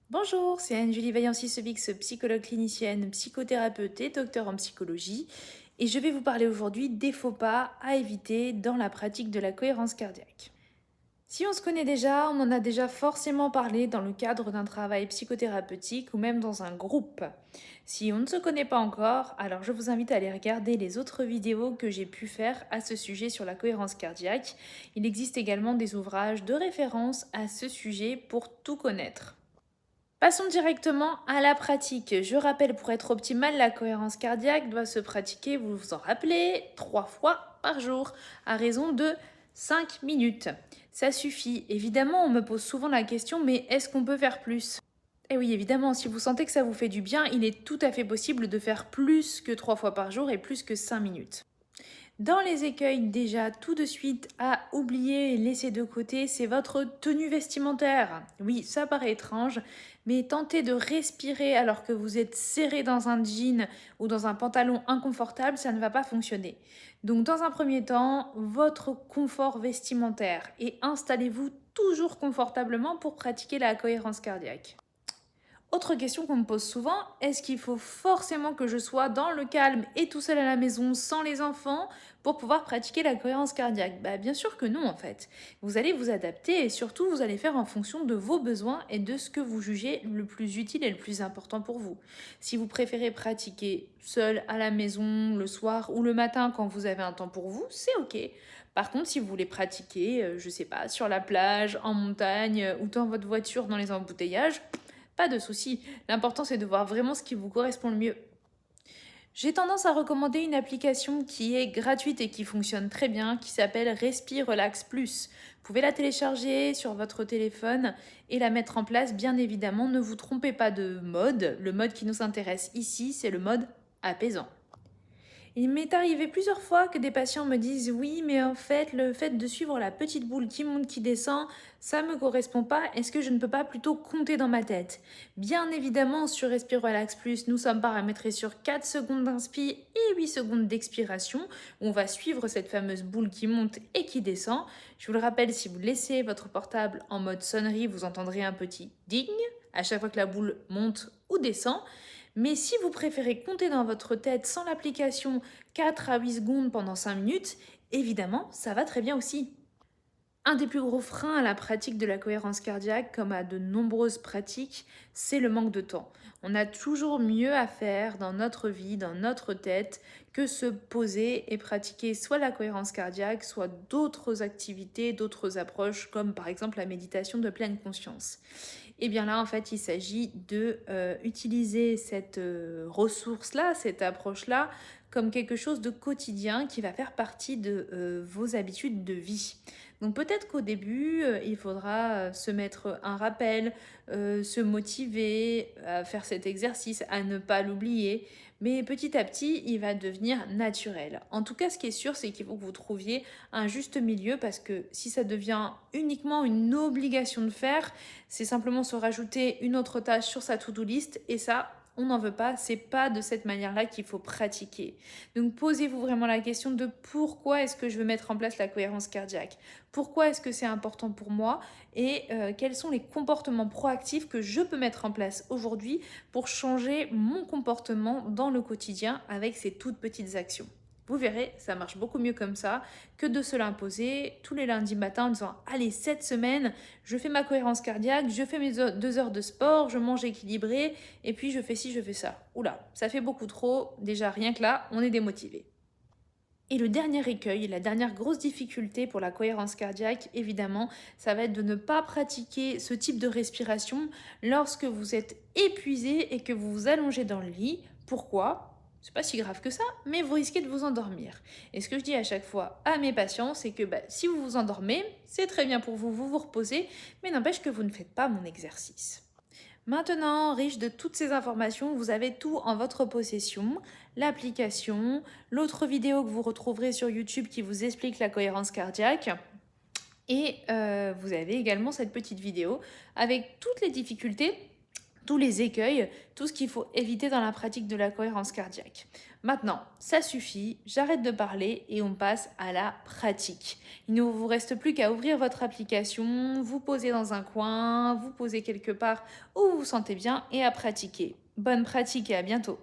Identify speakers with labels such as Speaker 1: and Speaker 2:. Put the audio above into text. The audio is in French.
Speaker 1: Bonjour, c'est Anne-Julie Vaillancy-Sevix, psychologue clinicienne, psychothérapeute et docteur en psychologie. Et je vais vous parler aujourd'hui des faux pas à éviter dans la pratique de la cohérence cardiaque. Si on se connaît déjà, on en a déjà forcément parlé dans le cadre d'un travail psychothérapeutique ou même dans un groupe. Si on ne se connaît pas encore, alors je vous invite à aller regarder les autres vidéos que j'ai pu faire à ce sujet sur la cohérence cardiaque. Il existe également des ouvrages de référence à ce sujet pour tout connaître. Passons directement à la pratique. Je rappelle, pour être optimale, la cohérence cardiaque doit se pratiquer, vous vous en rappelez, 3 fois par jour, à raison de 5 minutes. Ça suffit. Évidemment, on me pose souvent la question, mais est-ce qu'on peut faire plus? Eh oui, évidemment, si vous sentez que ça vous fait du bien, il est tout à fait possible de faire plus que 3 fois par jour et plus que 5 minutes. Dans les écueils, déjà tout de suite à oublier et laisser de côté, c'est votre tenue vestimentaire. Oui, ça paraît étrange, mais tenter de respirer alors que vous êtes serré dans un jean ou dans un pantalon inconfortable, ça ne va pas fonctionner. Donc dans un premier temps, votre confort vestimentaire et installez-vous toujours confortablement pour pratiquer la cohérence cardiaque. Autre question qu'on me pose souvent, est-ce qu'il faut forcément que je sois dans le calme et tout seul à la maison sans les enfants pour pouvoir pratiquer la cohérence cardiaque? Bah bien sûr que non en fait. Vous allez vous adapter et surtout vous allez faire en fonction de vos besoins et de ce que vous jugez le plus utile et le plus important pour vous. Si vous préférez pratiquer seul à la maison, le soir ou le matin quand vous avez un temps pour vous, c'est ok. Par contre, si vous voulez pratiquer, je sais pas, sur la plage, en montagne ou dans votre voiture dans les embouteillages, pas de souci, l'important c'est de voir vraiment ce qui vous correspond le mieux. J'ai tendance à recommander une application qui est gratuite et qui fonctionne très bien, qui s'appelle Respire Relax Plus. Vous pouvez la télécharger sur votre téléphone et la mettre en place, bien évidemment. Ne vous trompez pas de mode. Le mode qui nous intéresse ici, c'est le mode apaisant. Il m'est arrivé plusieurs fois que des patients me disent oui, mais en fait, le fait de suivre la petite boule qui monte, qui descend, ça me correspond pas. Est-ce que je ne peux pas plutôt compter dans ma tête? Bien évidemment, sur Respire Relax Plus, nous sommes paramétrés sur 4 secondes d'inspi et 8 secondes d'expiration. On va suivre cette fameuse boule qui monte et qui descend. Je vous le rappelle, si vous laissez votre portable en mode sonnerie, vous entendrez un petit ding à chaque fois que la boule monte ou descend. Mais si vous préférez compter dans votre tête sans l'application 4 à 8 secondes pendant 5 minutes, évidemment, ça va très bien aussi. Un des plus gros freins à la pratique de la cohérence cardiaque, comme à de nombreuses pratiques, c'est le manque de temps. On a toujours mieux à faire dans notre vie, dans notre tête, que se poser et pratiquer soit la cohérence cardiaque, soit d'autres activités, d'autres approches, comme par exemple la méditation de pleine conscience. Et bien là, en fait, il s'agit de utiliser cette ressource-là, cette approche-là, comme quelque chose de quotidien qui va faire partie de vos habitudes de vie. Donc peut-être qu'au début, il faudra se mettre un rappel, se motiver à faire cet exercice, à ne pas l'oublier. Mais petit à petit, il va devenir naturel. En tout cas, ce qui est sûr, c'est qu'il faut que vous trouviez un juste milieu parce que si ça devient uniquement une obligation de faire, c'est simplement se rajouter une autre tâche sur sa to-do list et ça, on n'en veut pas, c'est pas de cette manière-là qu'il faut pratiquer. Donc posez-vous vraiment la question de pourquoi est-ce que je veux mettre en place la cohérence cardiaque? Pourquoi est-ce que c'est important pour moi? Et quels sont les comportements proactifs que je peux mettre en place aujourd'hui pour changer mon comportement dans le quotidien avec ces toutes petites actions? Vous verrez, ça marche beaucoup mieux comme ça que de se l'imposer tous les lundis matins en disant allez, cette semaine, je fais ma cohérence cardiaque, je fais mes 2 heures de sport, je mange équilibré et puis je fais ci, je fais ça. Oula, ça fait beaucoup trop. Déjà, rien que là, on est démotivé. Et le dernier écueil, la dernière grosse difficulté pour la cohérence cardiaque, évidemment, ça va être de ne pas pratiquer ce type de respiration lorsque vous êtes épuisé et que vous vous allongez dans le lit. Pourquoi? C'est pas si grave que ça, mais vous risquez de vous endormir. Et ce que je dis à chaque fois à mes patients, c'est que si vous vous endormez, c'est très bien pour vous, vous vous reposez, mais n'empêche que vous ne faites pas mon exercice. Maintenant, riche de toutes ces informations, vous avez tout en votre possession, l'application, l'autre vidéo que vous retrouverez sur YouTube qui vous explique la cohérence cardiaque. Et vous avez également cette petite vidéo avec toutes les difficultés tous les écueils, tout ce qu'il faut éviter dans la pratique de la cohérence cardiaque. Maintenant, ça suffit, j'arrête de parler et on passe à la pratique. Il ne vous reste plus qu'à ouvrir votre application, vous poser dans un coin, vous poser quelque part où vous vous sentez bien et à pratiquer. Bonne pratique et à bientôt.